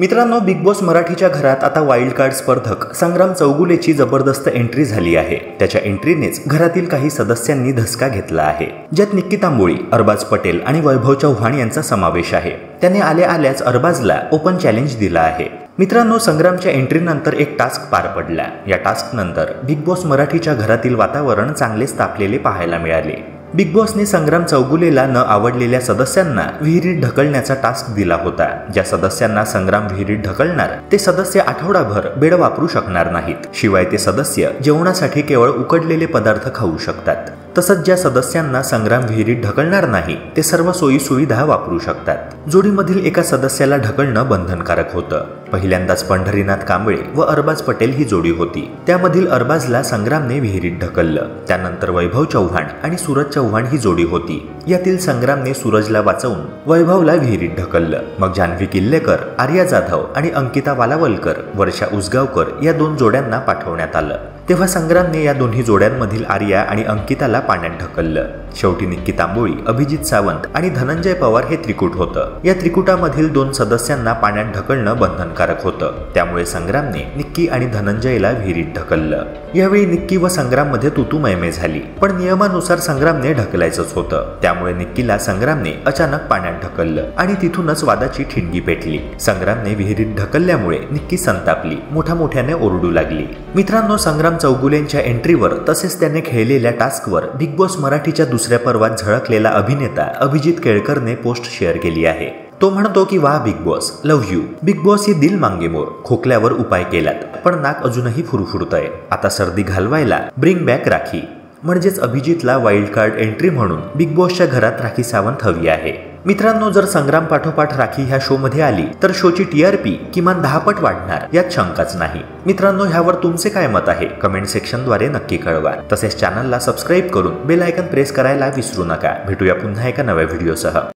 मित्रांनो, big boss मराठीच्या घरात आता वाईल्ड कार्ड स्पर्धक संग्राम चौगुलेची जबरदस्त एंट्री झाली आहे। त्याच्या एंट्रीनेच घरातील काही सदस्यांनी धसका घेतला आहे, ज्यात निक्की तांबोळी, अरबाज पटेल आणि वैभव चव्हाण यांचा समावेश आहे। त्याने आल्याच अरबाजला ओपन चॅलेंज दिला आहे। मित्रांनो, संग्रामच्या एंट्रीनंतर एक टास्क पार पडला। या टास्क नंतर बिग बॉस मराठीच्या घरातील वातावरण चांगलेच तापलेले पाहायला मिळाले। बिग बॉसने संग्राम चौगुलेला न आवडलेल्या सदस्यांना विहिरीत ढकलण्याचा टास्क दिला होता। ज्या सदस्यांना संग्राम विहिरीत ढकलणार ते सदस्य आठवडाभर बेड वापरू शकणार नाहीत। शिवाय ते सदस्य जेवणासाठी केवळ उकडलेले पदार्थ खाऊ शकतात। तसंच ज्या सदस्यांना संग्राम विहिरीत ढकलणार नाही ते सर्व सोयी सुविधा वापरू शकतात। जोडीमधील एका सदस्याला ढकलणं बंधनकारक होतं। पहिल्यांदाच पंढरीनाथ कांबळे व अरबाज पटेल ही जोडी होती। त्यामधील अरबाजला संग्रामने विहिरीत ढकललं। त्यानंतर वैभव चव्हाण आणि सूरज चव्हाण ही जोडी होती। यातील संग्रामने सूरजला वाचवून वैभवला विहिरीत ढकललं। मग जान्हवी किल्लेकर, आर्या जाधव आणि अंकिता वालावलकर, वर्षा उसगावकर या दोन जोड्यांना पाठवण्यात आलं। तेव्हा संग्रामने या दोन्ही जोड्यांमधील आर्या आणि अंकिताला पाण्यात ढकललं। शेवटी निक्की तांबोळी, अभिजित सावंत आणि धनंजय पवार हे त्रिकूट होतं। या त्रिकुटामधील दोन सदस्यांना पाण्यात ढकलणं बंधनकारक होतं। त्यामुळे संग्रामने निक्की आणि धनंजयला विहिरीत ढकललं। यावेळी निक्की व संग्राममध्ये तुतुमैमे झाली, पण नियमानुसार संग्रामने ढकलायचंच होतं। त्यामुळे निक्कीला संग्रामने अचानक पाण्यात ढकललं आणि तिथूनच वादाची ठिणगी पेटली। संग्रामने विहिरीत ढकलल्यामुळे निक्की संतापली, मोठ्याने ओरडू लागली। मित्रांनो, संग्राम चौगुलेंच्या एंट्रीवर तसेच त्याने खेळलेल्या टास्कवर बिग बॉस मराठीच्या दुसऱ्या पर्वात झळकलेला अभिनेता अभिजित केळकरने पोस्ट शेअर केली आहे। तो म्हणतो की वाह Bigg Boss, love you. Bigg Boss ही दिल मांगे मोर, खोकल्यावर उपाय केलात पण नाक अजूनही फुरफुरतंय। आता सर्दी घालवायला ब्रिंग बॅक राखी। म्हणजेच अभिजितला वाईल्ड कार्ड एंट्री म्हणून बिग बॉसच्या घरात राखी सावंत हवी आहे। मित्रांनो, जर संग्राम पाठोपाठ राखी ह्या शो मध्ये आली तर शोची टीआरपी किमान 10 पट वाढणार, यात शंकाच नाही। मित्रांनो, ह्यावर तुमचे काय मत आहे कमेंट सेक्शनद्वारे नक्की कळवा। तसेच चॅनलला सबस्क्राईब करून बेल आयकॉन प्रेस करायला विसरू नका। भेटूया पुन्हा एका नव्या व्हिडिओसह।